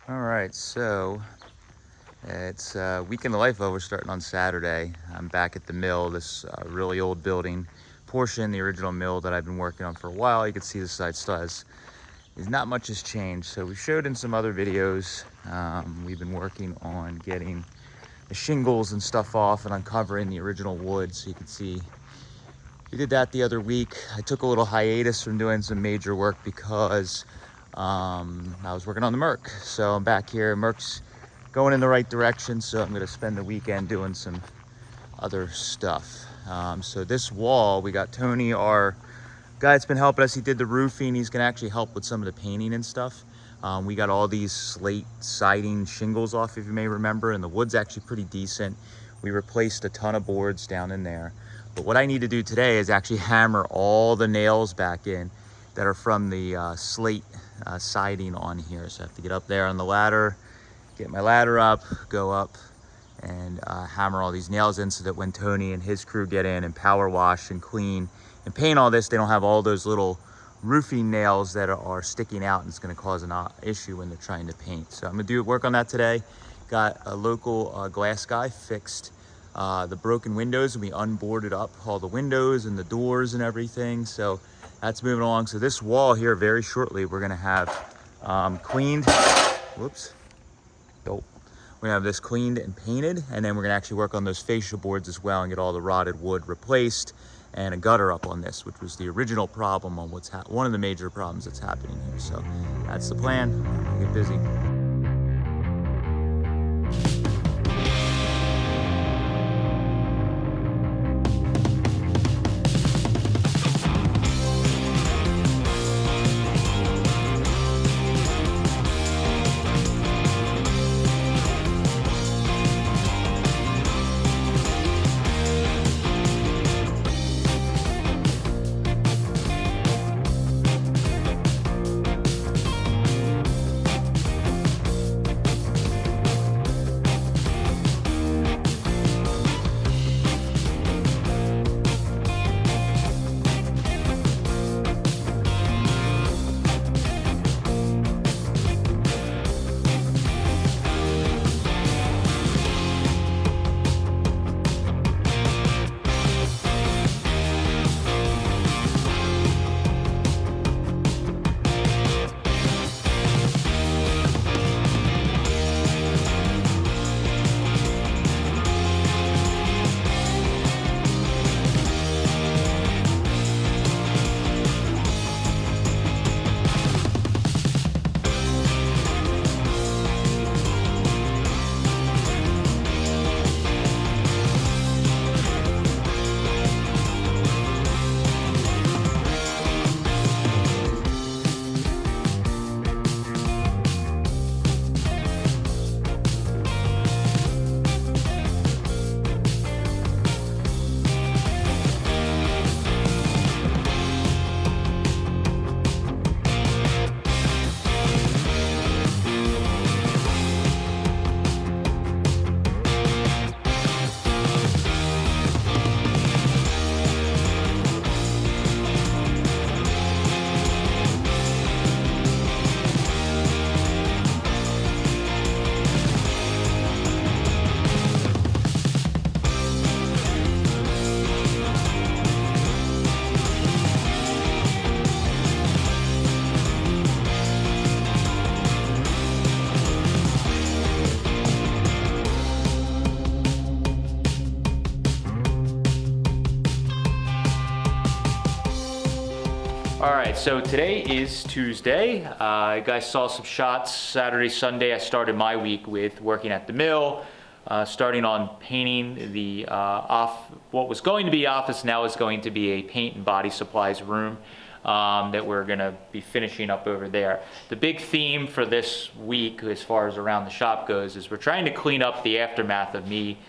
All right, so it's week in the life of. We're starting on Saturday. I'm back at the mill, this really old building portion, the original mill that I've been working on for a while. You can see the side still has, not much has changed. So we showed in some other videos, we've been working on getting the shingles and stuff off and uncovering the original wood. So you can see we did that the other week. I took a little hiatus from doing some major work because I was working on the Merc. So I'm back here. Merc's going in the right direction, so I'm going to spend the weekend doing some other stuff. So this wall, we got Tony, our guy that's been helping us. He did the roofing. He's going to actually help with some of the painting and stuff. We got all these slate siding shingles off, if you may remember, and the wood's actually pretty decent. We replaced a ton of boards down in there. But what I need to do today is actually hammer all the nails back in that are from the slate siding on here. So I have to get up there on the ladder, get my ladder up, go up, and hammer all these nails in so that when Tony and his crew get in and power wash and clean and paint all this, they don't have all those little roofing nails that are sticking out, and it's going to cause an issue when they're trying to paint. So I'm going to do work on that today. Got a local glass guy fixed the broken windows, and we unboarded up all the windows and the doors and everything. So that's moving along. So this wall here, very shortly, we're going to have cleaned. Whoops. Nope. We're gonna have this cleaned and painted, and then we're gonna actually work on those fascia boards as well and get all the rotted wood replaced and a gutter up on this, which was the original problem on one of the major problems that's happening here. So that's the plan. We'll get busy. All right, so today is Tuesday. You guys saw some shots Saturday, Sunday. I started my week with working at the mill, starting on painting the what was going to be office now is going to be a paint and body supplies room that we're gonna be finishing up over there. The big theme for this week, as far as around the shop goes, is we're trying to clean up the aftermath of me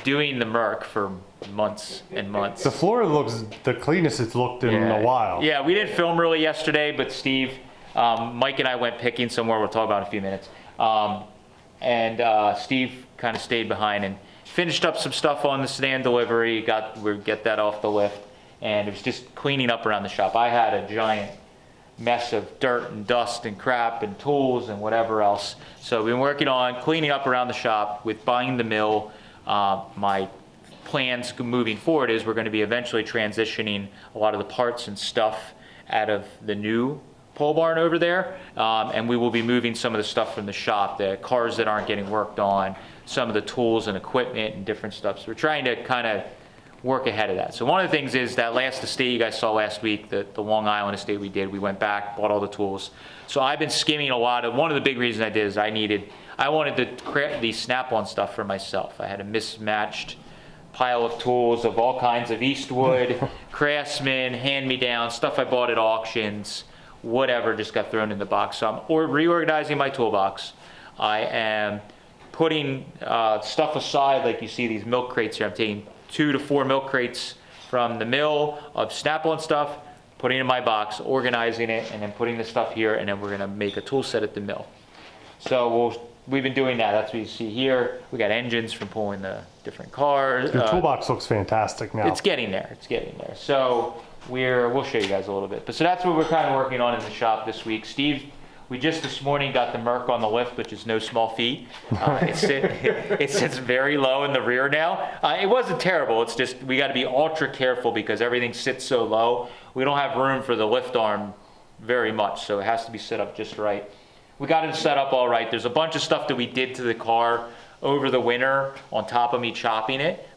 doing the Merc for months and months. The floor looks the cleanest it's looked in a while. Yeah, we didn't film really yesterday, but Steve, Mike and I went picking somewhere we'll talk about in a few minutes. Steve kind of stayed behind and finished up some stuff on the sedan delivery, we get that off the lift, and it was just cleaning up around the shop. I had a giant mess of dirt and dust and crap and tools and whatever else. So we've been working on cleaning up around the shop with buying the mill. My plans moving forward is we're going to be eventually transitioning a lot of the parts and stuff out of the new pole barn over there, and we will be moving some of the stuff from the shop, the cars that aren't getting worked on, some of the tools and equipment and different stuff. So we're trying to kind of work ahead of that. So one of the things is that last estate you guys saw last week, the Long Island estate we did, we went back, bought all the tools. So I've been skimming a lot of, one of the big reasons I did is I wanted to create the snap-on stuff for myself. I had a mismatched pile of tools of all kinds of Eastwood, Craftsman, hand-me-down, stuff I bought at auctions, whatever just got thrown in the box. So I'm reorganizing my toolbox. I am putting stuff aside, like you see these milk crates here. I'm taking 2 to 4 milk crates from the mill of snap-on stuff, putting it in my box, organizing it, and then putting the stuff here, and then we're gonna make a tool set at the mill. So we've been doing that. That's what you see here. We got engines from pulling the different cars. Your toolbox looks fantastic now. It's getting there. It's getting there. So we'll show you guys a little bit. But so that's what we're kind of working on in the shop this week. Steve, we just this morning got the Merc on the lift, which is no small feat. It sits very low in the rear now. It wasn't terrible. It's just we got to be ultra careful because everything sits so low. We don't have room for the lift arm very much, so it has to be set up just right. We got it set up all right. There's a bunch of stuff that we did to the car over the winter on top of me chopping it.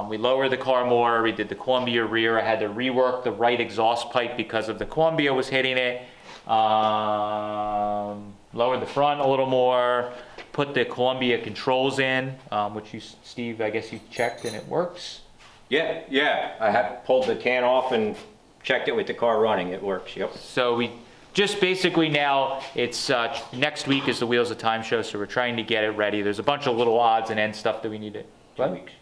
We lowered the car more. We did the Columbia rear. I had to rework the right exhaust pipe because of the Columbia was hitting it. Lowered the front a little more. Put the Columbia controls in, which you, Steve, I guess you checked and it works. Yeah. I had pulled the can off and checked it with the car running. It works. Yep. So we just basically now, it's next week is the Wheels of Time show, so we're trying to get it ready. There's a bunch of little odds and ends stuff that we need to. 2 weeks.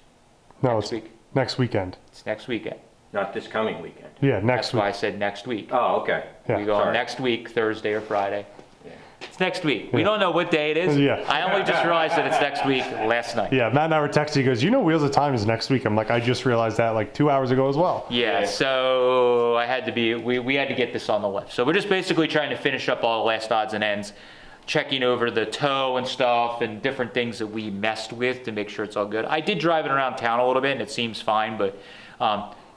No, next it's week. Next weekend. It's next weekend. Not this coming weekend. Yeah, That's next week. why I said next week. Oh, okay. Yeah. We go on Sorry. next week, Thursday or Friday. Yeah. It's next week. We don't know what day it is. Yeah. I only just realized that it's next week last night. Yeah, Matt and I were texting. He goes, you know Wheels of Time is next week. I'm like, I just realized that like 2 hours ago as well. Yeah, so I had to be, we had to get this on the lift. So we're just basically trying to finish up all the last odds and ends, checking over the toe and stuff and different things that we messed with to make sure it's all good. I did drive it around town a little bit and it seems fine, but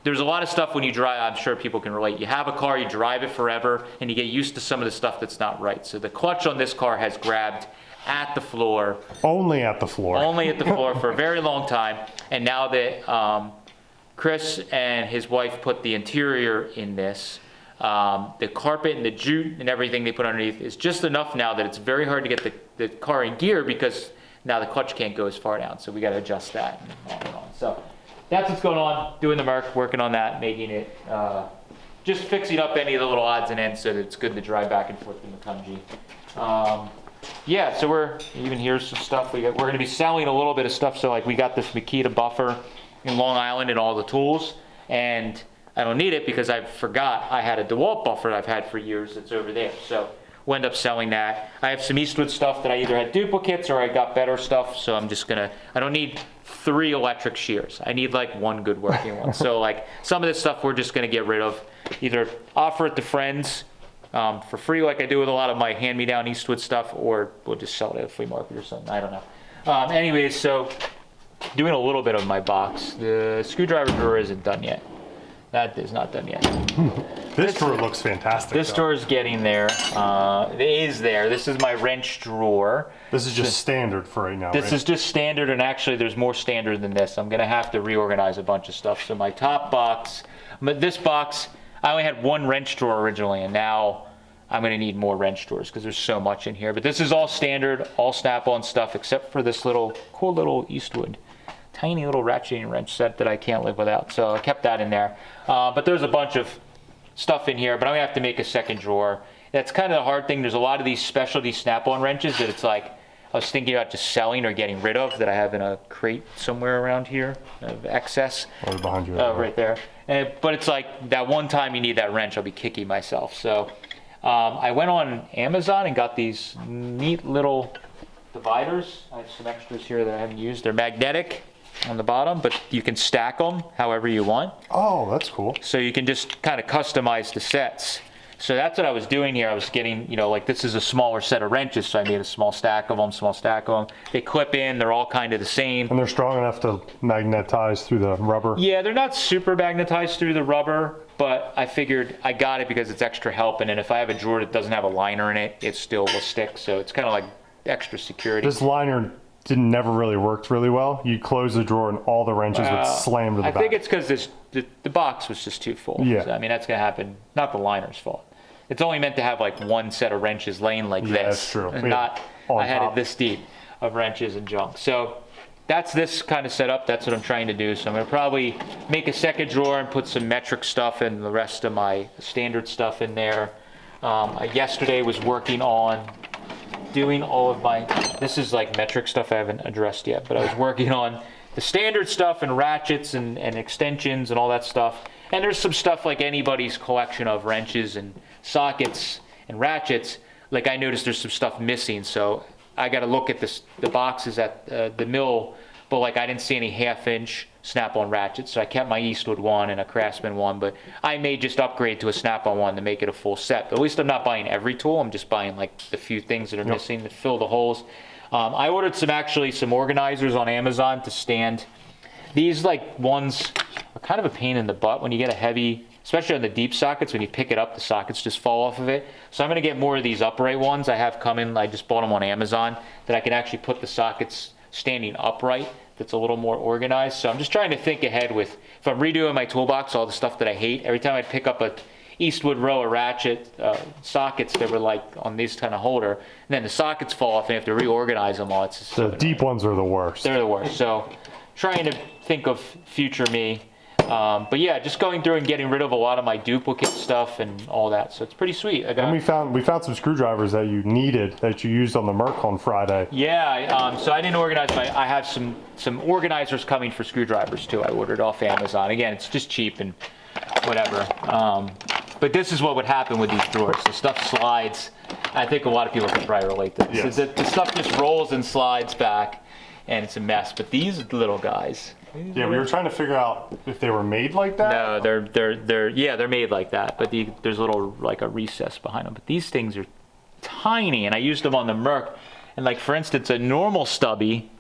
there's a lot of stuff when you drive, I'm sure people can relate. You have a car, you drive it forever, and you get used to some of the stuff that's not right. So the clutch on this car has grabbed at the floor. Only at the floor. Only at the floor for a very long time. And now that Chris and his wife put the interior in this, the carpet and the jute and everything they put underneath is just enough now that it's very hard to get the car in gear because now the clutch can't go as far down. So we got to adjust that and on and on. So that's what's going on, doing the Merc, working on that, making it, just fixing up any of the little odds and ends so that it's good to drive back and forth in the Tunji. Yeah, so we're, even here's some stuff. We're going to be selling a little bit of stuff. So like we got this Makita buffer in Long Island and all the tools. And I don't need it because I forgot I had a DeWalt buffer I've had for years that's over there. So we'll end up selling that. I have some Eastwood stuff that I either had duplicates or I got better stuff. So I'm just going to, I don't need 3 electric shears. I need like 1 good working one. So like some of this stuff we're just going to get rid of. Either offer it to friends for free like I do with a lot of my hand-me-down Eastwood stuff, or we'll just sell it at a flea market or something. I don't know. Anyways, so doing a little bit of my box. The screwdriver drawer isn't done yet. That is not done yet. This drawer looks fantastic. This drawer is getting there. It is there. This is my wrench drawer. This is just standard for right now, This right? is just standard, and actually there's more standard than this. I'm going to have to reorganize a bunch of stuff. So my top box, this box, I only had 1 wrench drawer originally, and now I'm going to need more wrench drawers because there's so much in here. But this is all standard, all snap-on stuff, except for this little cool little Eastwood tiny little ratcheting wrench set that I can't live without. So I kept that in there. But there's a bunch of stuff in here, but I'm gonna have to make a second drawer. That's kind of the hard thing. There's a lot of these specialty snap-on wrenches that it's like, I was thinking about just selling or getting rid of that I have in a crate somewhere around here of excess. Right behind you. Right there. But it's like that one time you need that wrench, I'll be kicking myself. So I went on Amazon and got these neat little dividers. I have some extras here that I haven't used. They're magnetic on the bottom, but you can stack them however you want. Oh, that's cool. So you can just kind of customize the sets So that's what I was doing here. I was getting, like this is a smaller set of wrenches, so I made a small stack of them. They clip in, they're all kind of the same. And they're strong enough to magnetize through the rubber? Yeah, they're not super magnetized through the rubber, but I figured I got it because it's extra help, and then if I have a drawer that doesn't have a liner in it, it still will stick, so it's kind of like extra security. This liner never really worked really well. You close the drawer and all the wrenches would slam to the back. I think it's because the box was just too full. Yeah. So, I mean, that's going to happen. Not the liner's fault. It's only meant to have like one set of wrenches laying like this. That's true. And Yeah. not, On I had top. it this deep of wrenches and junk. So that's this kind of setup. That's what I'm trying to do. So I'm going to probably make a second drawer and put some metric stuff and the rest of my standard stuff in there. I yesterday was working on doing all of my, this is like metric stuff I haven't addressed yet, but I was working on the standard stuff and ratchets and extensions and all that stuff. And there's some stuff like anybody's collection of wrenches and sockets and ratchets. Like I noticed there's some stuff missing, so I got to look at the boxes at the mill, but like I didn't see any 1/2 inch snap-on ratchets, so I kept my Eastwood one and a Craftsman one, but I may just upgrade to a snap-on one to make it a full set. But at least I'm not buying every tool, I'm just buying like the few things that are missing to fill the holes. I ordered some organizers on Amazon to stand. These like ones are kind of a pain in the butt when you get a heavy, especially on the deep sockets, when you pick it up, the sockets just fall off of it. So I'm gonna get more of these upright ones I have coming. I just bought them on Amazon that I can actually put the sockets standing upright. That's a little more organized. So I'm just trying to think ahead with, if I'm redoing my toolbox, all the stuff that I hate, every time I pick up a Eastwood row of ratchet sockets that were like on this kind of holder, and then the sockets fall off and you have to reorganize them all. It's just The deep ones are the worst. they're the worst. So trying to think of future me. But yeah, just going through and getting rid of a lot of my duplicate stuff and all that. So it's pretty sweet. And we found some screwdrivers that you needed that you used on the Merc on Friday. Yeah, so I didn't organize I have some organizers coming for screwdrivers too. I ordered off Amazon. Again, it's just cheap and whatever. But this is what would happen with these drawers. The stuff slides. I think a lot of people can probably relate to this. Yes. The stuff just rolls and slides back, and it's a mess. But these little guys. Yeah, we were trying to figure out if they were made like that. No, they're made like that. But there's a little like a recess behind them. But these things are tiny, and I used them on the Merc. And like for instance, a normal stubby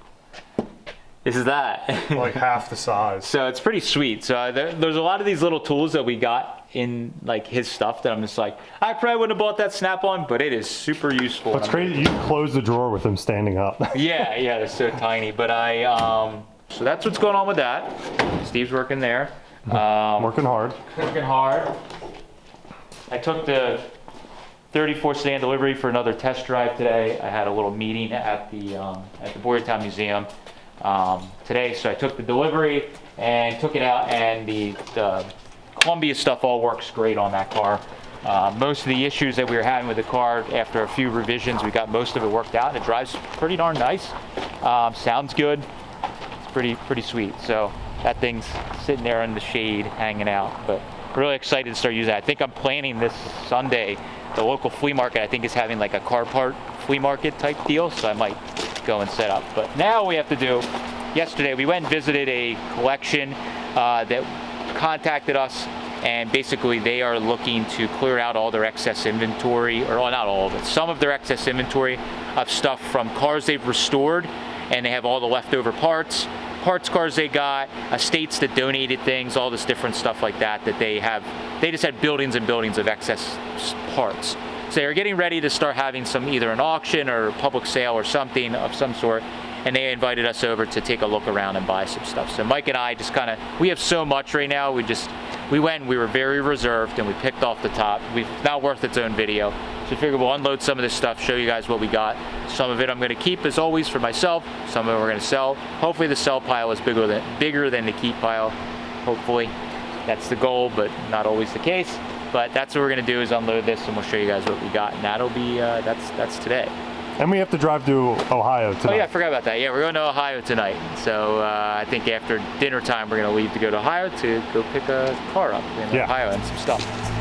is that. Like half the size. So it's pretty sweet. So there's a lot of these little tools that we got in like his stuff that I'm just like, I probably wouldn't have bought that Snap-on, but it is super useful. That's crazy. You can close the drawer with them standing up. Yeah, they're so tiny. But so that's what's going on with that. Steve's working there. Working hard. Working hard. I took the 34 sedan delivery for another test drive today. I had a little meeting at the Boyertown Museum today, so I took the delivery and took it out, and the Columbia stuff all works great on that car. Most of the issues that we were having with the car, after a few revisions, we got most of it worked out. It drives pretty darn nice. Sounds good. It's pretty sweet. So that thing's sitting there in the shade, hanging out. But really excited to start using it. I think I'm planning this Sunday. The local flea market, I think, is having like a car part flea market type deal, so I might go and set up. But now we have to do, yesterday we went and visited a collection that contacted us, and basically they are looking to clear out all their excess inventory, or well, not all of it, some of their excess inventory of stuff from cars they've restored, and they have all the leftover parts cars they got, estates that donated things, all this different stuff like that they have. They just had buildings and buildings of excess parts. So they're getting ready to start having either an auction or public sale or something of some sort, and they invited us over to take a look around and buy some stuff. So Mike and I just we have so much right now, we went and we were very reserved and we picked off the top. It's not worth its own video. So I figured we'll unload some of this stuff, show you guys what we got. Some of it I'm gonna keep as always for myself, some of it we're gonna sell. Hopefully the sell pile is bigger than the keep pile, hopefully. That's the goal, but not always the case. But that's what we're gonna do, is unload this and we'll show you guys what we got. And that'll be, that's today. And we have to drive to Ohio tonight. Oh yeah, I forgot about that. Yeah, we're going to Ohio tonight. So I think after dinner time, we're going to leave to go to Ohio to go pick a car up in Ohio and some stuff.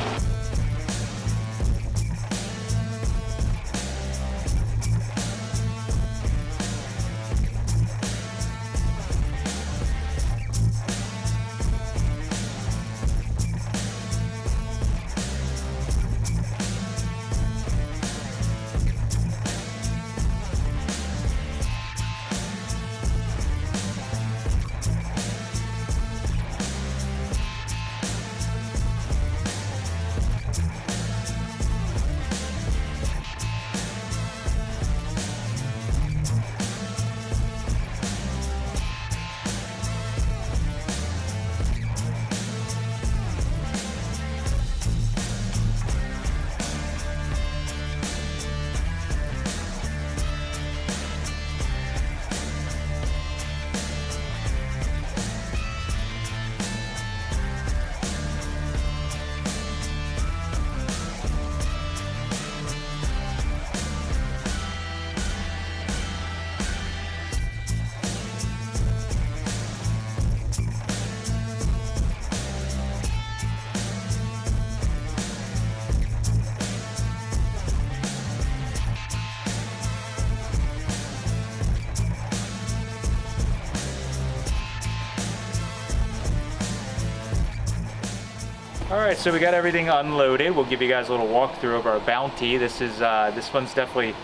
All right, so we got everything unloaded. We'll give you guys a little walkthrough of our bounty. This one's definitely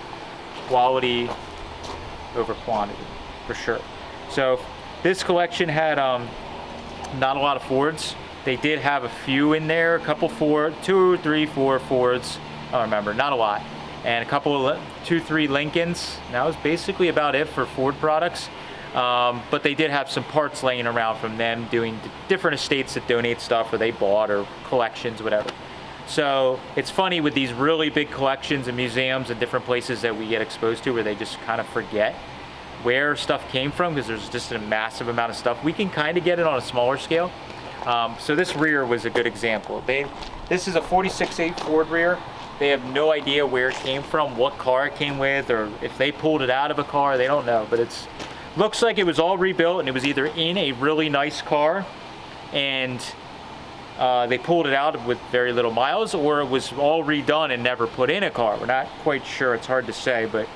quality over quantity, for sure. So this collection had not a lot of Fords. They did have a few in there, a couple Ford, 2, 3, 4 Fords. I don't remember, not a lot. And a couple of 2, 3 Lincolns. And that was basically about it for Ford products. But they did have some parts laying around from them doing different estates that donate stuff or they bought or collections, whatever. So it's funny with these really big collections and museums and different places that we get exposed to where they just kind of forget where stuff came from because there's just a massive amount of stuff. We can kind of get it on a smaller scale. So this rear was a good example. This is a 46.8 Ford rear. They have no idea where it came from, what car it came with, or if they pulled it out of a car, they don't know. But it's looks like it was all rebuilt and it was either in a really nice car and they pulled it out with very little miles, or it was all redone and never put in a car. We're not quite sure, it's hard to say, but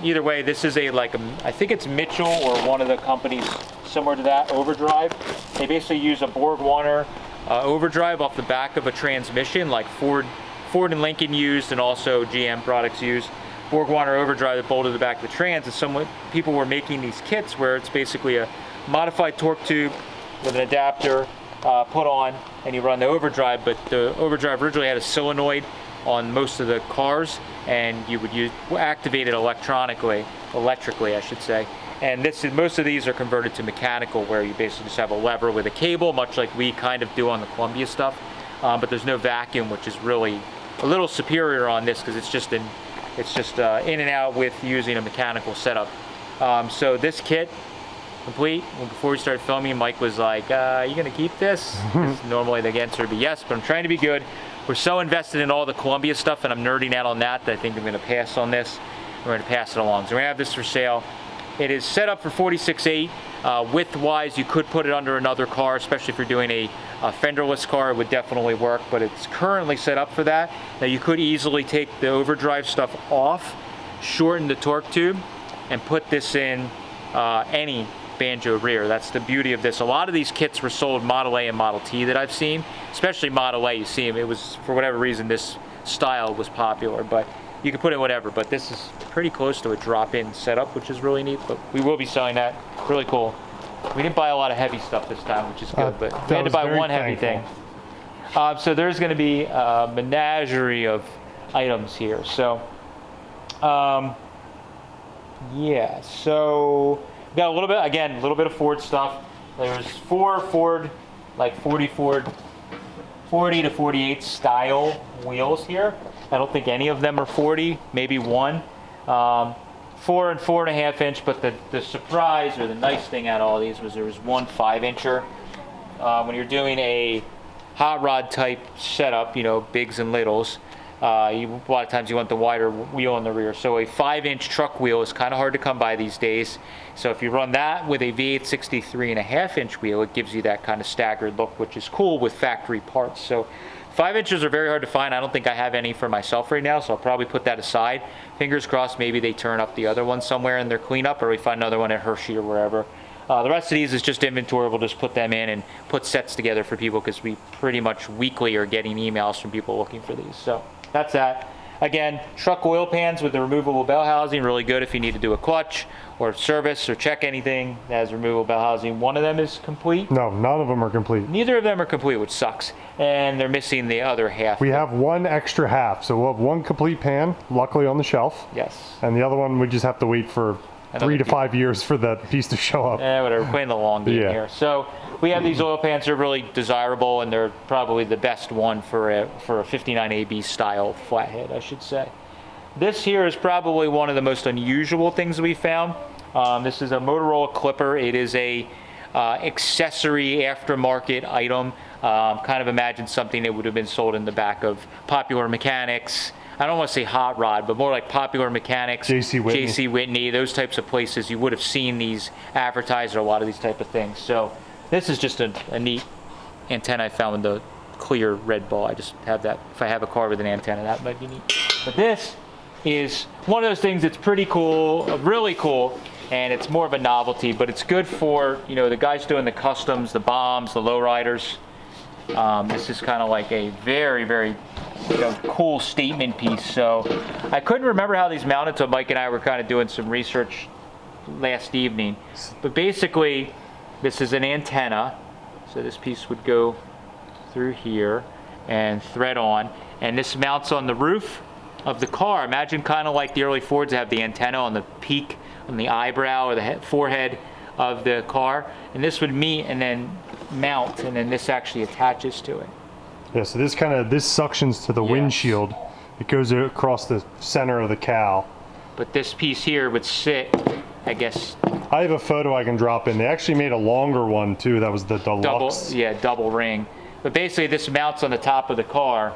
either way, this is I think it's Mitchell or one of the companies similar to that, overdrive. They basically use a BorgWarner overdrive off the back of a transmission like Ford and Lincoln used and also GM products used. BorgWarner overdrive that bolted the back of the trans, and some people were making these kits where it's basically a modified torque tube with an adapter put on, and you run the overdrive. But the overdrive originally had a solenoid on most of the cars, and you would activate it electrically, I should say. And most of these are converted to mechanical, where you basically just have a lever with a cable, much like we kind of do on the Columbia stuff. But there's no vacuum, which is really a little superior on this because it's just in and out with using a mechanical setup. So this kit complete. Before we started filming, Mike was like, you gonna keep this? Normally the answer would be yes, but I'm trying to be good. We're so invested in all the Columbia stuff and I'm nerding out on that I think I'm gonna pass on this. We're gonna pass it along. So we're gonna have this for sale. It is set up for 46.8. Width-wise, you could put it under another car, especially if you're doing a fenderless car, it would definitely work, but it's currently set up for that. Now you could easily take the overdrive stuff off, shorten the torque tube, and put this in any banjo rear. That's the beauty of this. A lot of these kits were sold Model A and Model T that I've seen, especially Model A. You see them, it was, for whatever reason, this style was popular, but you can put in whatever, but this is pretty close to a drop-in setup, which is really neat, but we will be selling that. Really cool. We didn't buy a lot of heavy stuff this time, which is good, but we had to buy one heavy thing. So there's going to be a menagerie of items here. So, yeah, so we got a little bit of Ford stuff. There's 4 Ford, like 40 to 48 style wheels here. I don't think any of them are 40, maybe one. 4 and 4.5 inch, but the surprise or the nice thing out of all these was there was one 5-incher. When you're doing a hot rod type setup, you know, bigs and littles, a lot of times you want the wider wheel in the rear. So a 5-inch truck wheel is kind of hard to come by these days. So if you run that with a V8 63.5-inch wheel, it gives you that kind of staggered look, which is cool with factory parts. So 5 inches are very hard to find. I don't think I have any for myself right now, so I'll probably put that aside. Fingers crossed maybe they turn up the other one somewhere in their cleanup, or we find another one at Hershey or wherever. The rest of these is just inventory. We'll just put them in and put sets together for people because we pretty much weekly are getting emails from people looking for these. So that's that. Again, truck oil pans with the removable bell housing, really good if you need to do a clutch or service or check anything that has removable bell housing. One of them is complete. No, none of them are complete. Neither of them are complete, which sucks. And they're missing the other half. We have one extra half, so we'll have one complete pan, luckily on the shelf. Yes. And the other one, we just have to wait for 3 to 5 years for that piece to show up. Whatever, we're playing the long game Yeah. here. So we have these oil pans. They're really desirable, and they're probably the best one for a 59 AB style flathead, I should say. This here is probably one of the most unusual things we found. This is a Motorola Clipper. It is a accessory aftermarket item. Kind of imagine something that would have been sold in the back of Popular Mechanics. I don't want to say Hot Rod, but more like Popular Mechanics, J.C. Whitney, those types of places. You would have seen these advertised or a lot of these type of things. So this is just a neat antenna I found with the clear red ball. I just have that. If I have a car with an antenna, that might be neat. But this is one of those things that's pretty cool, really cool, and it's more of a novelty, but it's good for, you know, the guys doing the customs, the bombs, the lowriders. This is kind of like a very, very cool statement piece. So I couldn't remember how these mounted, so Mike and I were kind of doing some research last evening. But basically, this is an antenna. So this piece would go through here and thread on. And this mounts on the roof of the car. Imagine kind of like the early Fords have the antenna on the peak, on the eyebrow or the forehead of the car. And this would meet and then mount, and then this actually attaches to it. Yeah, so this suctions to the windshield. It goes across the center of the cowl. But this piece here would sit, I guess. I have a photo I can drop in. They actually made a longer one too. That was the deluxe. Double ring. But basically this mounts on the top of the car,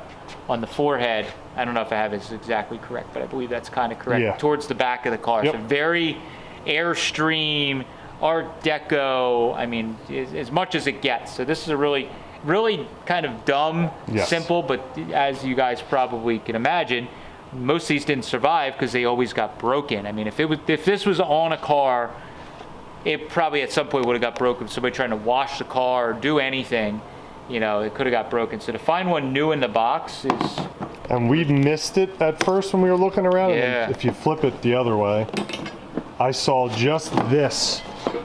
on the forehead. I don't know if I have this exactly correct, but I believe that's kind of correct. Yeah. Towards the back of the car. Yep. So very Airstream, Art Deco, I mean, as much as it gets. So this is a really kind of dumb, simple, but as you guys probably can imagine, most of these didn't survive because they always got broken. I mean, if this was on a car, it probably at some point would have got broken. Somebody trying to wash the car or do anything, it could have got broken. So to find one new in the box is... And we missed it at first when we were looking around. Yeah. And if you flip it the other way, I saw just this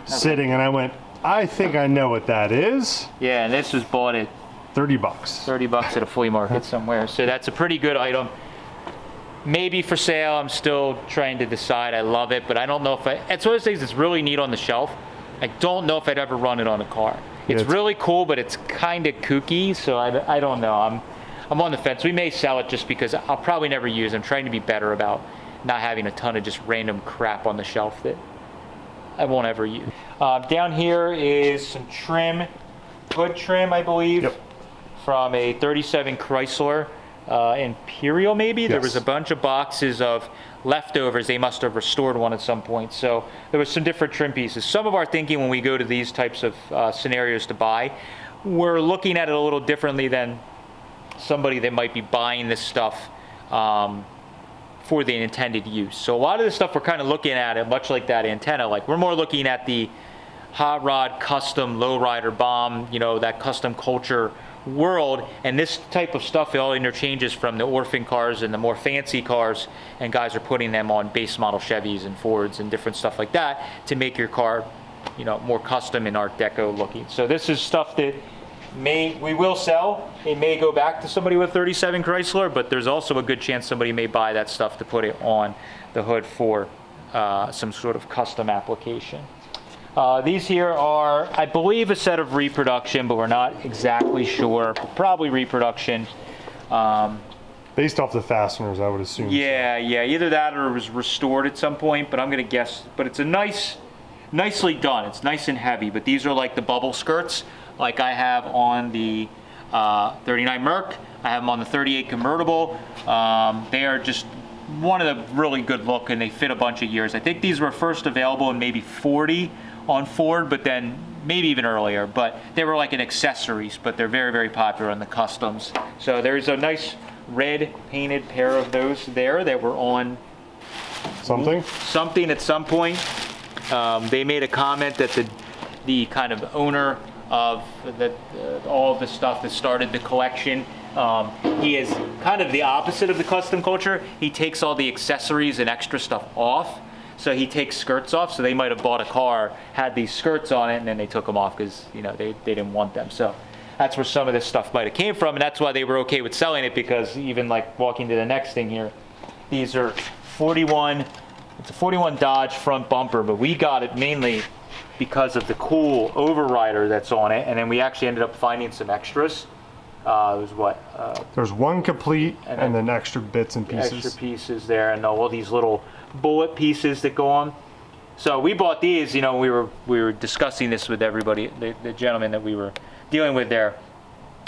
sitting and I went, I think I know what that is. Yeah, and this was bought at $30. $30 at a flea market somewhere. So that's a pretty good item. Maybe for sale. I'm still trying to decide. I love it, but I don't know if it's one of those things that's really neat on the shelf. I don't know if I'd ever run it on a car. It's really cool, but it's kind of kooky, so I don't know. I'm on the fence. We may sell it just because I'll probably never use it. I'm trying to be better about not having a ton of just random crap on the shelf that I won't ever use. Down here is some trim, hood trim, I believe, from a 37 Chrysler Imperial maybe. There was a bunch of boxes of leftovers. They must have restored one at some point. So there was some different trim pieces. Some of our thinking when we go to these types of scenarios to buy, we're looking at it a little differently than somebody that might be buying this stuff for the intended use. So a lot of the stuff we're kind of looking at it, much like that antenna, like we're more looking at the hot rod, custom, lowrider, bomb, that custom culture world. And this type of stuff, it all interchanges from the orphan cars and the more fancy cars, and guys are putting them on base model Chevys and Fords and different stuff like that to make your car, more custom and Art Deco looking. So this is stuff that we will sell. It may go back to somebody with 37 Chrysler, but there's also a good chance somebody may buy that stuff to put it on the hood for some sort of custom application. These here are, I believe, a set of reproduction, but we're not exactly sure. Probably reproduction. Based off the fasteners, I would assume. Yeah, either that or it was restored at some point, but I'm gonna guess. But it's nicely done. It's nice and heavy, but these are like the bubble skirts, like I have on the 39 Merc. I have them on the 38 convertible. They are just one of the really good look, and they fit a bunch of years. I think these were first available in maybe 40 on Ford, but then maybe even earlier. But they were like an accessories, but they're very, very popular in the customs. So there's a nice red painted pair of those there that were on something at some point. They made a comment that the kind of owner of all of the stuff that started the collection, he is kind of the opposite of the custom culture. He takes all the accessories and extra stuff off. So he takes skirts off. So they might have bought a car, had these skirts on it, and then they took them off because they didn't want them. So that's where some of this stuff might have came from, and that's why they were okay with selling it, because even like walking to the next thing here, these are 41. It's a 41 Dodge front bumper, but we got it mainly because of the cool overrider that's on it, and then we actually ended up finding some extras. It was what? There's one complete and then extra bits and pieces. Extra pieces there, and all these little bullet pieces that go on. So we bought these. We were discussing this with everybody, the gentleman that we were dealing with there.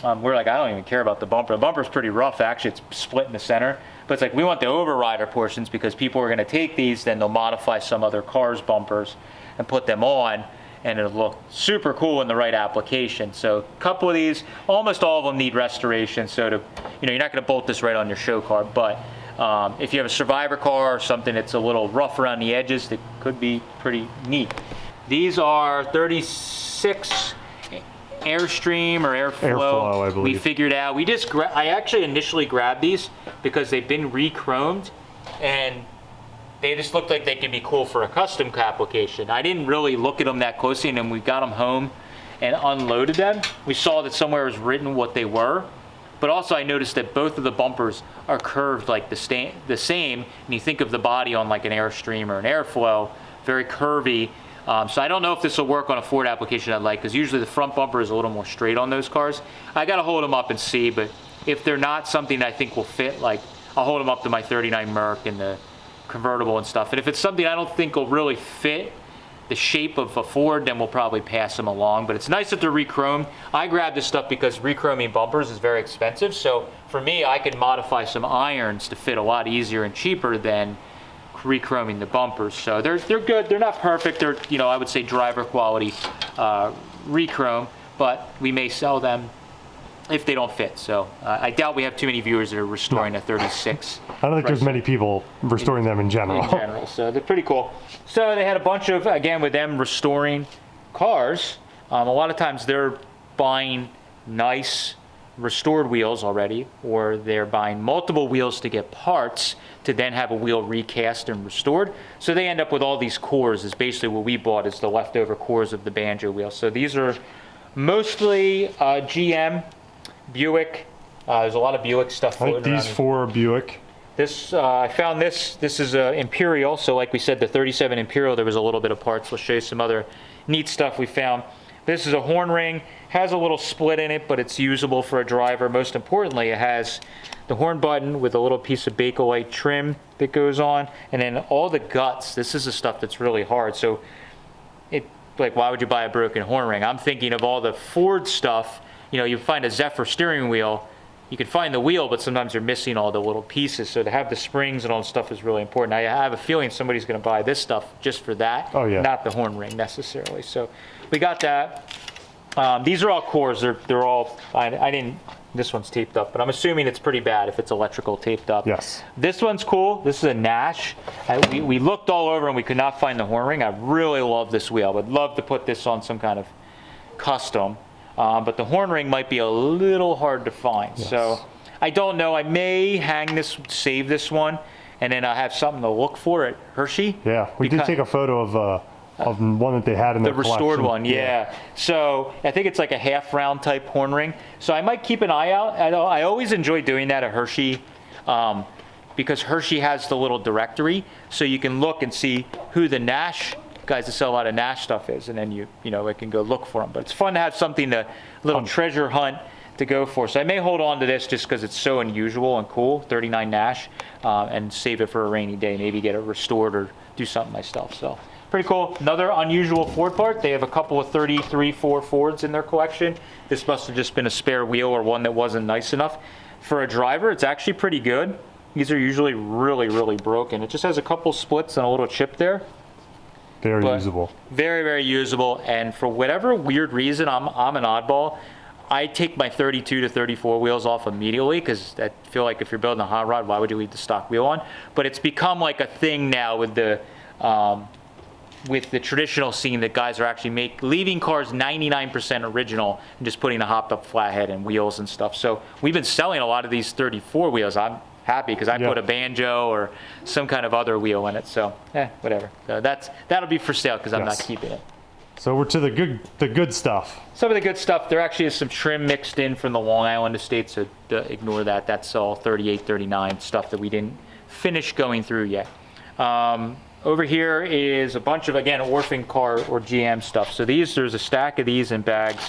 We're like, I don't even care about the bumper. The bumper's pretty rough, actually. It's split in the center. But it's like, we want the overrider portions because people are going to take these, then they'll modify some other car's bumpers and put them on, and it'll look super cool in the right application. So a couple of these, almost all of them need restoration. So you're not going to bolt this right on your show car, but if you have a survivor car or something that's a little rough around the edges, that could be pretty neat. These are 36 Airstream or Airflow, I believe. we figured out. I actually initially grabbed these because they've been re-chromed and they just looked like they could be cool for a custom application. I didn't really look at them that closely, and then we got them home and unloaded them. We saw that somewhere was written what they were, but also I noticed that both of the bumpers are curved like the same, and you think of the body on like an Airstream or an Airflow, very curvy. So I don't know if this will work on a Ford application I'd like, because usually the front bumper is a little more straight on those cars. I gotta hold them up and see, but if they're not something that I think will fit, like I'll hold them up to my 39 Merc and the convertible and stuff. And if it's something I don't think will really fit the shape of a Ford, then we'll probably pass them along. But it's nice that they're re-chromed. I grabbed this stuff because re-chroming bumpers is very expensive. So for me, I could modify some irons to fit a lot easier and cheaper than re-chroming the bumpers. So they're good. They're not perfect. They're, you know, I would say driver quality re-chrome, but we may sell them if they don't fit. So I doubt we have too many viewers that are restoring a 36. I don't think there's many people restoring them in general. So they're pretty cool. So they had a bunch of, again, with them restoring cars, a lot of times they're buying nice restored wheels already, or they're buying multiple wheels to get parts to then have a wheel recast and restored. So they end up with all these cores, is basically what we bought, is the leftover cores of the Banjo wheel. So these are mostly GM, Buick. There's a lot of Buick stuff I floating think these around. 4 are Buick. This, I found this is a Imperial, so like we said, the 37 Imperial, there was a little bit of parts. We'll show you some other neat stuff we found. This is a horn ring, has a little split in it, but it's usable for a driver. Most importantly, it has the horn button with a little piece of Bakelite trim that goes on, and then all the guts. This is the stuff that's really hard. So, like, why would you buy a broken horn ring? I'm thinking of all the Ford stuff. You know, you find a Zephyr steering wheel, you can find the wheel, but sometimes you're missing all the little pieces. So to have the springs and all the stuff is really important. I have a feeling somebody's going to buy this stuff just for that, not the horn ring necessarily. So we got that. These are all cores. They're all, I didn't, this one's taped up, but I'm assuming it's pretty bad if it's electrical taped up. Yes. This one's cool. This is a Nash. We looked all over and we could not find the horn ring. I really love this wheel. I would love to put this on some kind of custom. But the horn ring might be a little hard to find. Yes. So I don't know. I may hang this, save this one, and then I'll have something to look for at Hershey. Yeah, we did take a photo of one that they had in their collection. The restored one, yeah. So I think it's like a half round type horn ring. So I might keep an eye out. I always enjoy doing that at Hershey because Hershey has the little directory, so you can look and see who the Nash guys that sell a lot of Nash stuff is, and then you know, it can go look for them. But it's fun to have something to little treasure hunt to go for. So I may hold on to this just because it's so unusual and cool, 39 Nash, and save it for a rainy day. Maybe get it restored or do something myself. So pretty cool. Another unusual Ford part. They have a couple of 33 Fords in their collection. This must have just been a spare wheel or one that wasn't nice enough for a driver. It's actually pretty good. These are usually really, really broken. It just has a couple splits and a little chip there. Very usable. Very, very usable. And for whatever weird reason, I'm an oddball. I take my 32 to 34 wheels off immediately because I feel like if you're building a hot rod, why would you leave the stock wheel on? But it's become like a thing now with the traditional scene that guys are actually leaving cars 99% original and just putting a hopped up flathead and wheels and stuff. So we've been selling a lot of these 34 wheels. I'm happy because I put a Banjo or some kind of other wheel in it. So whatever. So that'll be for sale because I'm not keeping it. So we're to the good stuff. Some of the good stuff. There actually is some trim mixed in from the Long Island estate, so ignore that. That's all 38, 39 stuff that we didn't finish going through yet. Over here is a bunch of, again, orphan car or GM stuff. So there's a stack of these in bags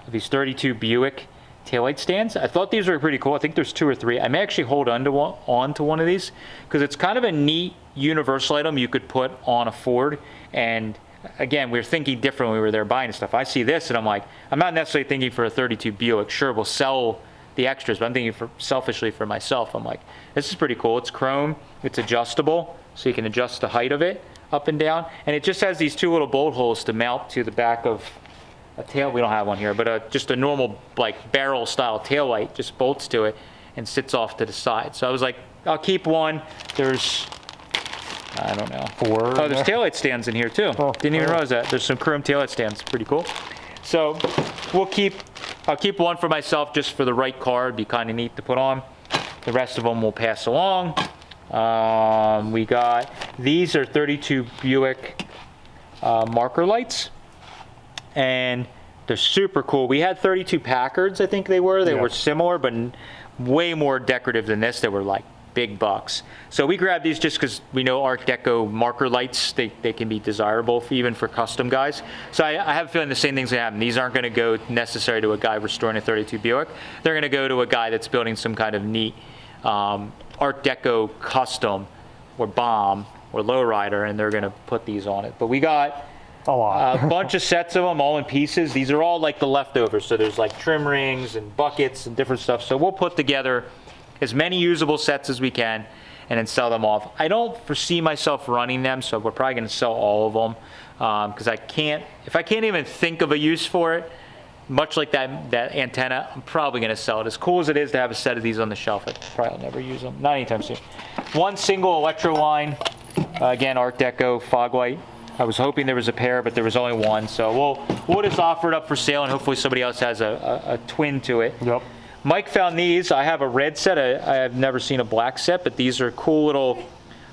of these 32 Buick taillight stands. I thought these were pretty cool. I think there's 2 or 3. I may actually hold on to one of these because it's kind of a neat universal item you could put on a Ford. And again, we were thinking different when we were there buying stuff. I see this and I'm like, I'm not necessarily thinking for a 32 Buick. Sure, we'll sell the extras, but I'm thinking selfishly for myself. I'm like, this is pretty cool. It's chrome. It's adjustable, so you can adjust the height of it up and down. And it just has these 2 little bolt holes to mount to the back of a tail. We don't have one here, but just a normal like barrel style tail light just bolts to it and sits off to the side. So I was like, I'll keep one. There's, I don't know, 4. Oh, there's taillight stands in here too. Oh, didn't even realize that. There's some chrome taillight stands. Pretty cool. So I'll keep one for myself just for the right car. It'd be kind of neat to put on. The rest of them will pass along. We got, these are 32 Buick marker lights, and they're super cool. We had 32 Packards, I think they were. They were similar, but way more decorative than this. They were like big bucks. So we grabbed these just because we know Art Deco marker lights, they can be desirable even for custom guys. So I have a feeling the same thing's gonna happen. These aren't gonna go necessarily to a guy restoring a 32 Buick. They're gonna go to a guy that's building some kind of neat Art Deco custom or bomb or lowrider, and they're gonna put these on it. But we got a lot. a bunch of sets of them all in pieces. These are all like the leftovers. So there's like trim rings and buckets and different stuff. So we'll put together as many usable sets as we can and then sell them off. I don't foresee myself running them, so we're probably gonna sell all of them because if I can't even think of a use for it, much like that antenna, I'm probably gonna sell it. As cool as it is to have a set of these on the shelf, I probably will never use them, not anytime soon. One single electro line, again, Art Deco fog light. I was hoping there was a pair, but there was only one, so we'll just offer it up for sale, and hopefully somebody else has a twin to it. Yep. Mike found these. I have a red set. I have never seen a black set, but these are cool little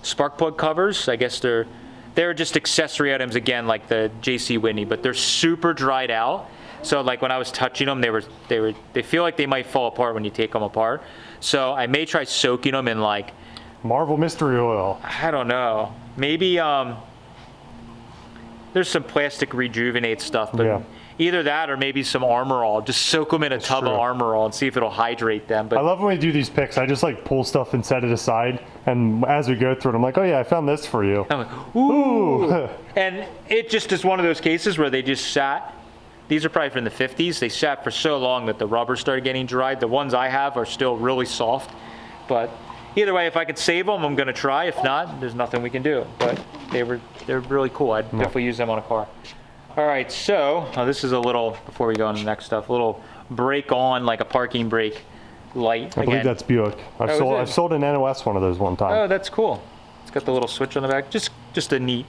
spark plug covers. I guess they're just accessory items again, like the JC Whitney, but they're super dried out. So like when I was touching them, they feel like they might fall apart when you take them apart. So I may try soaking them in like Marvel Mystery Oil. I don't know. Maybe there's some plastic rejuvenate stuff, but either that or maybe some Armor All. Just soak them in a tub of Armor All and see if it'll hydrate them. But I love when we do these picks. I just like pull stuff and set it aside, and as we go through it, I'm like, oh yeah, I found this for you. I'm like, ooh. And it just is one of those cases where they just sat. These are probably from the 50s. They sat for so long that the rubber started getting dried. The ones I have are still really soft. But either way, if I could save them, I'm going to try. If not, there's nothing we can do. But they're really cool. I'd definitely use them on a car. All right, so this is a little, before we go on to the next stuff, a little brake on, like a parking brake light. I believe that's Buick. I've sold an NOS one of those one time. Oh, that's cool. It's got the little switch on the back. Just a neat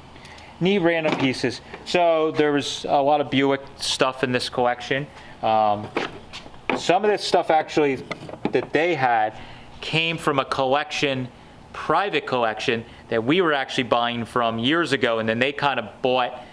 random pieces. So there was a lot of Buick stuff in this collection. Some of this stuff actually that they had came from a collection, private collection, that we were actually buying from years ago, and then they kind of bought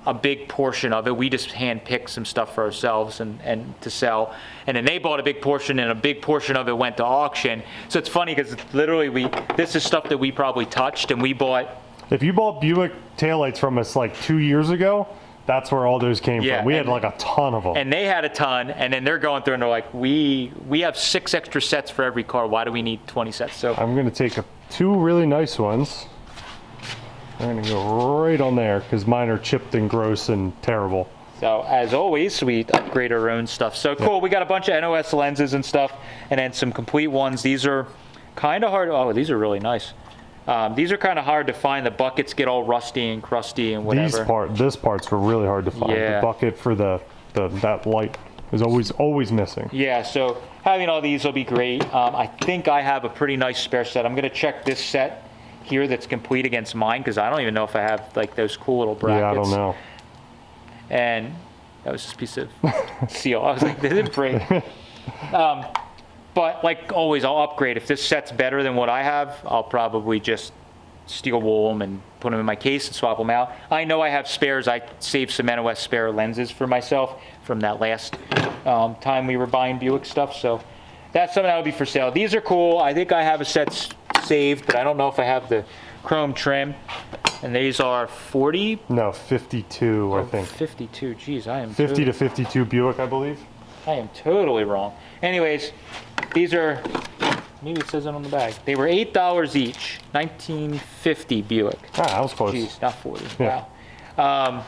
a big portion of it. We just hand-picked some stuff for ourselves and to sell. And then they bought a big portion, and a big portion of it went to auction. So it's funny because literally this is stuff that we probably touched, and we bought. If you bought Buick taillights from us like 2 years ago, that's where all those came from. We had like a ton of them. And they had a ton, and then they're going through and they're like, we have 6 extra sets for every car. Why do we need 20 sets? So I'm going to take 2 really nice ones. I'm going to go right on there because mine are chipped and gross and terrible. So as always, we upgrade our own stuff. So cool, we got a bunch of NOS lenses and stuff, and then some complete ones. These are kind of hard. Oh, these are really nice. These are kind of hard to find. The buckets get all rusty and crusty and whatever. This part's were really hard to find. Yeah. The bucket for that light is always missing. Yeah, so having all these will be great. I think I have a pretty nice spare set. I'm going to check this set here that's complete against mine because I don't even know if I have like those cool little brackets. Yeah, I don't know. And that was just a piece of seal. I was like, they didn't break. But like always, I'll upgrade. If this set's better than what I have, I'll probably just steel wool them and put them in my case and swap them out. I know I have spares. I saved some NOS spare lenses for myself from that last time we were buying Buick stuff. So that's something that would be for sale. These are cool. I think I have a set saved, but I don't know if I have the chrome trim. And these are 40? No, 52, I think. 52. Geez, I am 50 to 52 Buick, I believe. I am totally wrong. Anyways, these are, maybe it says it on the bag. They were $8 each. 1950 Buick. Ah, that was close. Jeez, not 40. Yeah. Wow.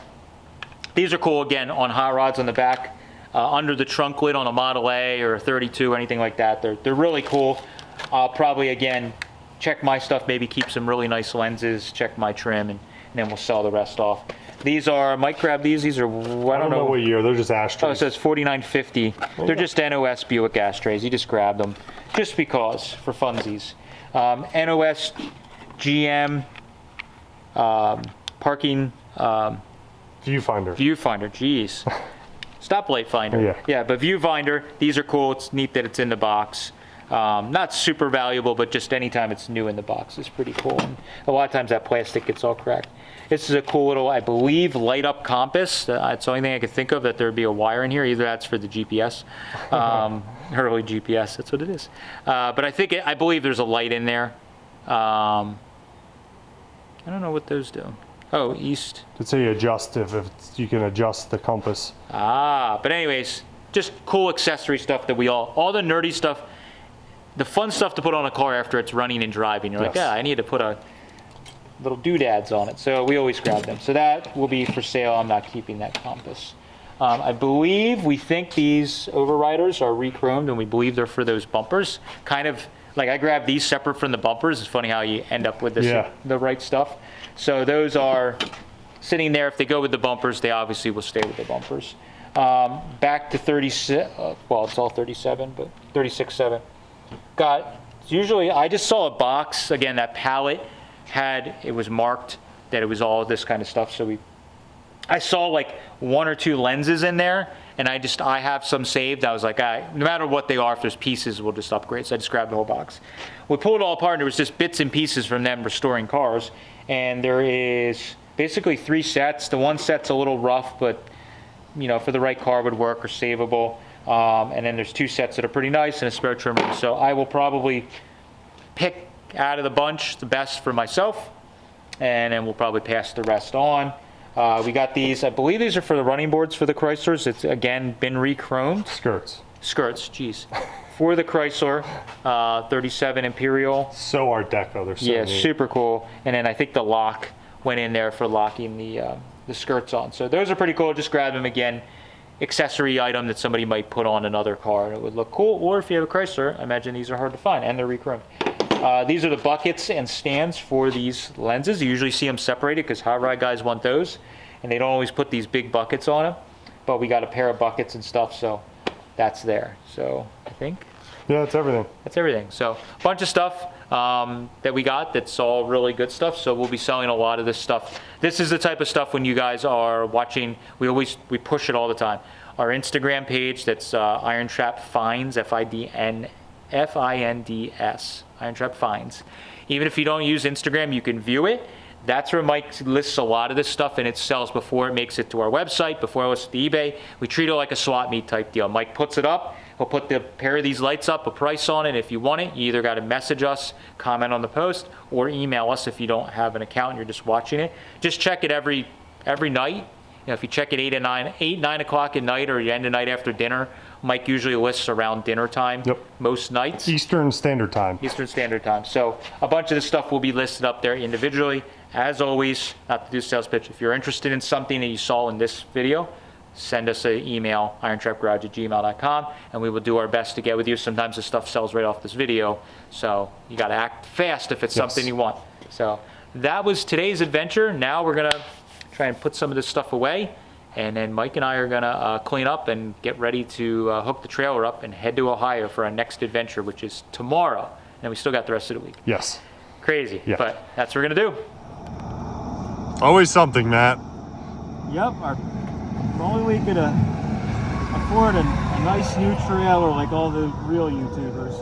These are cool, again, on hot rods on the back. Under the trunk lid on a Model A or a 32 or anything like that. They're really cool. I'll probably, again, check my stuff, maybe keep some really nice lenses, check my trim, and then we'll sell the rest off. These are, Mike grabbed these. These are, I don't know what year. They're just ashtrays. Oh, it says 4950. They're just NOS Buick ashtrays. You just grab them just because, for funsies. NOS GM parking Viewfinder. Viewfinder, geez. Stoplight finder. Yeah. But viewfinder, these are cool. It's neat that it's in the box. Not super valuable, but just anytime it's new in the box is pretty cool. And a lot of times that plastic gets all cracked. This is a cool little, I believe, light up compass. It's the only thing I could think of that there would be a wire in here. Either that's for the GPS, early GPS, that's what it is. But I believe there's a light in there. I don't know what those do. Oh, east. To say adjust if you can adjust the compass. But anyways, just cool accessory stuff that all the nerdy stuff, the fun stuff to put on a car after it's running and driving. You're like, yeah, I need to put a little doodads on it. So we always grab them. So that will be for sale. I'm not keeping that compass. We think these overriders are re-chromed, and we believe they're for those bumpers. Kind of like I grabbed these separate from the bumpers. It's funny how you end up with the right stuff. So those are sitting there. If they go with the bumpers, they obviously will stay with the bumpers. Back to 36, well, it's all 37, but 36.7. I just saw a box, again, that pallet it was marked that it was all this kind of stuff. So I saw like 1 or 2 lenses in there, and I have some saved. I was like, no matter what they are, if there's pieces, we'll just upgrade. So I just grabbed the whole box. We pulled it all apart, and there was just bits and pieces from them restoring cars. And there is basically 3 sets. The one set's a little rough, but for the right car would work or savable. And then there's 2 sets that are pretty nice and a spare trimmer. So I will probably pick out of the bunch the best for myself, and then we'll probably pass the rest on. We got these. I believe these are for the running boards for the Chryslers. It's again been re-chromed. Skirts, geez. For the Chrysler 37 Imperial. So Art Deco. They're so neat. Super cool. And then I think the lock went in there for locking the skirts on. So those are pretty cool. Just grab them again. Accessory item that somebody might put on another car and it would look cool. Or if you have a Chrysler, I imagine these are hard to find, and they're re-chromed. These are the buckets and stands for these lenses. You usually see them separated because hot rod guys want those, and they don't always put these big buckets on them. But we got a pair of buckets and stuff, so that's there. So I think. Yeah, that's everything. That's everything. So a bunch of stuff that we got that's all really good stuff. So we'll be selling a lot of this stuff. This is the type of stuff when you guys are watching, we push it all the time. Our Instagram page, that's IronTrap Finds, F-I-N-D-S, IronTrap Finds. Even if you don't use Instagram, you can view it. That's where Mike lists a lot of this stuff, and it sells before it makes it to our website, before it goes to eBay. We treat it like a swap meet type deal. Mike puts it up. He'll put the pair of these lights up, a price on it. If you want it, you either got to message us, comment on the post, or email us if you don't have an account and you're just watching it. Just check it every night. If you check it 8, 9 o'clock at night, or you end the night after dinner, Mike usually lists around dinner time. Yep. Most nights. Eastern Standard Time. So a bunch of this stuff will be listed up there individually. As always, not to do sales pitch, if you're interested in something that you saw in this video, send us an email, irontrapgarage@gmail.com, and we will do our best to get with you. Sometimes the stuff sells right off this video, so you got to act fast if it's something you want. So that was today's adventure. Now we're going to try and put some of this stuff away, and then Mike and I are going to clean up and get ready to hook the trailer up and head to Ohio for our next adventure, which is tomorrow. And we still got the rest of the week. Yes. Crazy, but that's what we're going to do. Always something, Matt. Yep, if only we could afford a nice new trailer like all the real YouTubers.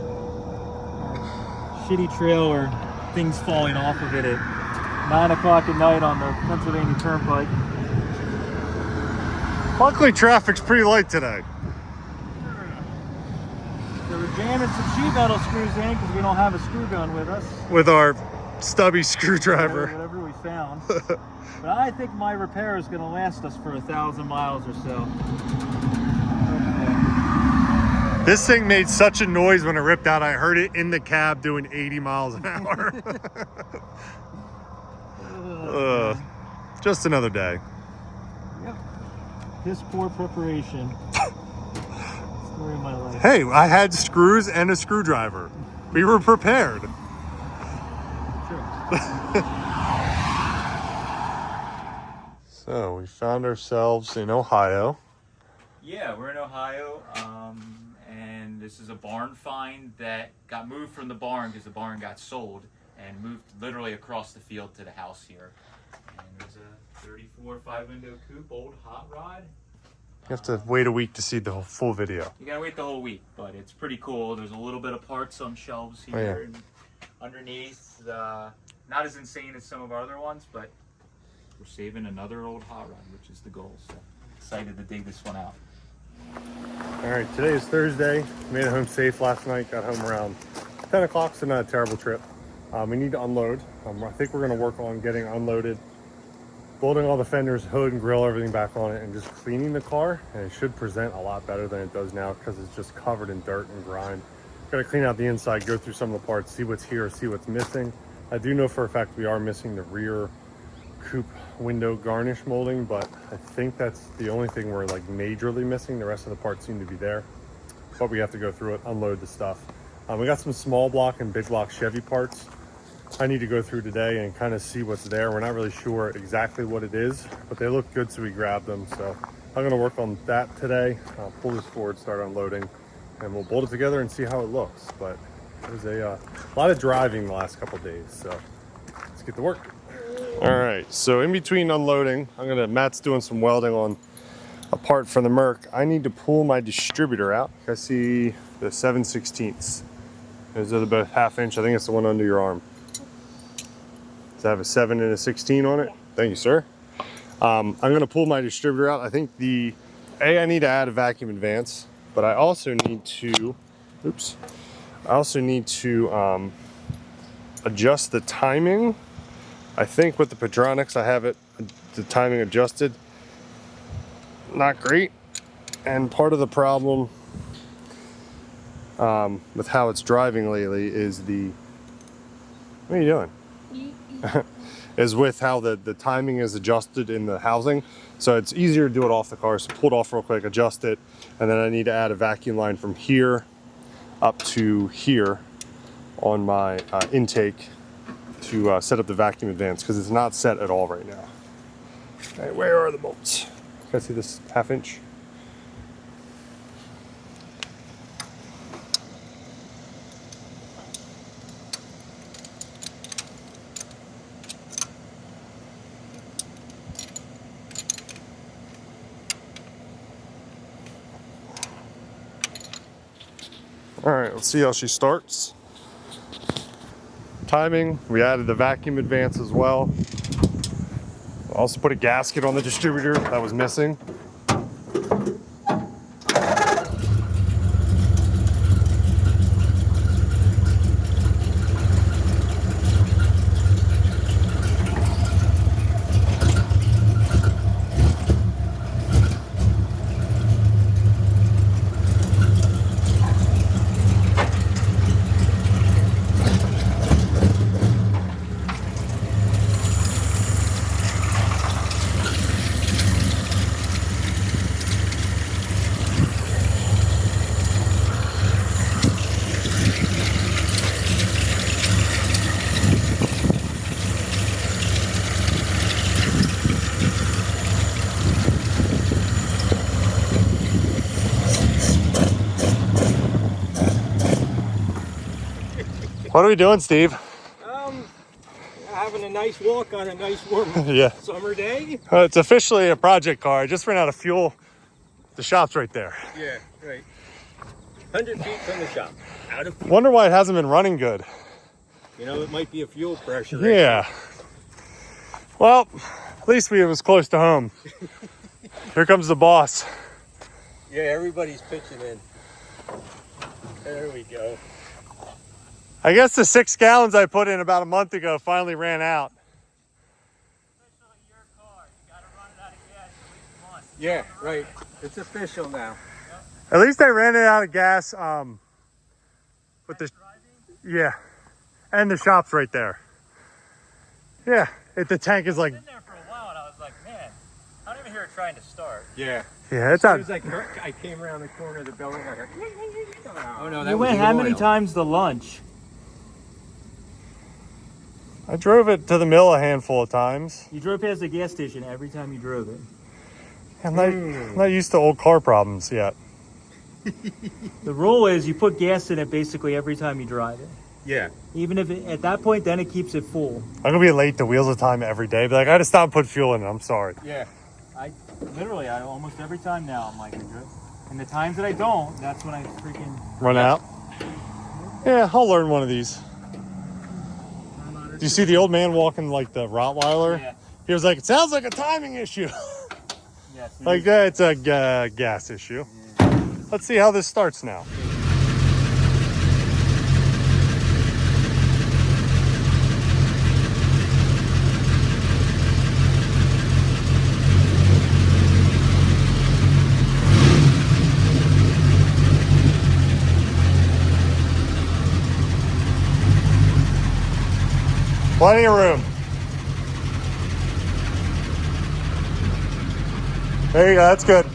Shitty trailer, things falling off of it at 9 o'clock at night on the Pennsylvania Turnpike. Luckily, traffic's pretty light today. So we're jamming some sheet metal screws in because we don't have a screw gun with us. With our stubby screwdriver. Whatever we found. But I think my repair is going to last us for 1,000 miles or so. Okay. This thing made such a noise when it ripped out. I heard it in the cab doing 80 miles an hour. Just another day. Yep. Piss poor preparation. Story of my life. Hey, I had screws and a screwdriver. We were prepared. True. So we found ourselves in Ohio. Yeah, we're in Ohio, and this is a barn find that got moved from the barn because the barn got sold and moved literally across the field to the house here. And there's a 34 5-window coupe, old hot rod. You have to wait a week to see the whole full video. You gotta wait the whole week, but it's pretty cool. There's a little bit of parts on shelves here yeah. and underneath. Not as insane as some of our other ones, but we're saving another old hot rod, which is the goal. So excited to dig this one out. All right, today is Thursday. Made it home safe last night. Got home around 10 o'clock, so not a terrible trip. We need to unload. I think we're gonna work on getting unloaded, bolting all the fenders, hood and grill, everything back on it, and just cleaning the car. And it should present a lot better than it does now because it's just covered in dirt and grime. Gotta clean out the inside, go through some of the parts, see what's here, see what's missing. I do know for a fact we are missing the rear coupe window garnish molding, but I think that's the only thing we're like majorly missing. The rest of the parts seem to be there, but we have to go through it, unload the stuff. We got some small block and big block Chevy parts I need to go through today and kind of see what's there. We're not really sure exactly what it is, but they look good, so we grabbed them. So I'm going to work on that today. I'll pull this forward, start unloading, and we'll bolt it together and see how it looks. But it was a lot of driving the last couple of days, so let's get to work. All right, so in between unloading, Matt's doing some welding on a part from the Merc. I need to pull my distributor out. I see the 7/16. Is it about 1/2 inch? I think it's the one under your arm. Does it have a 7 and a 16 on it? Thank you, sir. I'm gonna pull my distributor out. I think I need to add a vacuum advance, but I also need to, adjust the timing. I think with the Pedronics, I have the timing adjusted. Not great. And part of the problem with how it's driving lately is what are you doing? is with how the timing is adjusted in the housing. So it's easier to do it off the car. So pull it off real quick, adjust it, and then I need to add a vacuum line from here up to here on my intake to set up the vacuum advance, because it's not set at all right now. All right, where are the bolts? Can I see this 1/2 inch? All right, let's see how she starts. Timing, we added the vacuum advance as well. Also put a gasket on the distributor that was missing. What are we doing, Steve? Having a nice walk on a nice warm Yeah. summer day. It's officially a project car. I just ran out of fuel. The shop's right there. Yeah, right. 100 feet from the shop. Out of fuel. Wonder why it hasn't been running good. You know, it might be a fuel pressure. Yeah. Well, at least it was close to home. Here comes the boss. Yeah, everybody's pitching in. There we go. I guess the 6 gallons I put in about a month ago finally ran out. Especially your car. You gotta run it out of gas at least once. Yeah, right. It's official now. At least I ran it out of gas. With the yeah, and the shop's right there. Yeah, the tank is like. I was in there for a while and I was like, man, I don't even hear it trying to start. Yeah. Yeah, it's It out. was like I came around the corner of the building. I heard, oh no, that You was went the how many oil. times to lunch? I drove it to the mill a handful of times. You drove past the gas station every time you drove it. I'm not used to old car problems yet. The rule is you put gas in it basically every time you drive it. Yeah. Even if at that point, then it keeps it full. I'm gonna be late to Wheels of Time every day. But like, I had to stop and put fuel in it. I'm sorry. Yeah. I literally, I almost every time now, I'm like, and the times that I don't, that's when I freaking Run out? Yeah, I'll learn one of these. Do you see the old man walking like the Rottweiler? Yeah. He was like, it sounds like a timing issue. Yes, Like that, it's a gas issue. Let's see how this starts now. Plenty of room. There you go, that's good.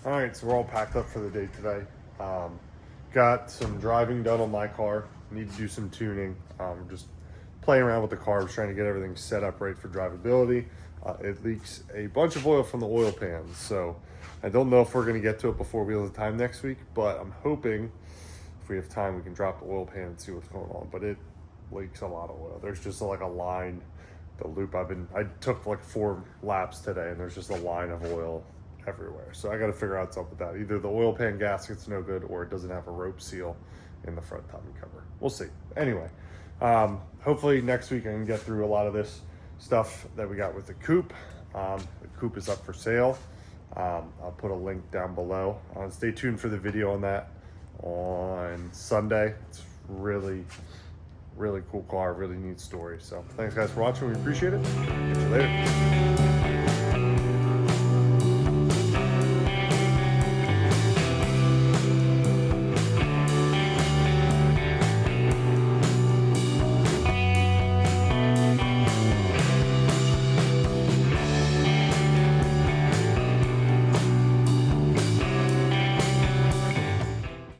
All right, so we're all packed up for the day today. Got some driving done on my car. Need to do some tuning. Just playing around with the car, trying to get everything set up right for drivability. It leaks a bunch of oil from the oil pans, so I don't know if we're going to get to it before Wheel of Time next week, but I'm hoping if we have time we can drop the oil pan and see what's going on. But it leaks a lot of oil. There's just like a line, the loop. I took like 4 laps today, and there's just a line of oil everywhere. So I got to figure out something with that. Either the oil pan gasket's no good, or it doesn't have a rope seal in the front timing cover. We'll see. Anyway, hopefully next week I can get through a lot of this stuff that we got with the Coupe. The Coupe is up for sale. I'll put a link down below. Stay tuned for the video on that on Sunday. It's really cool car, really neat story. So thanks guys for watching. We appreciate it. Catch you later.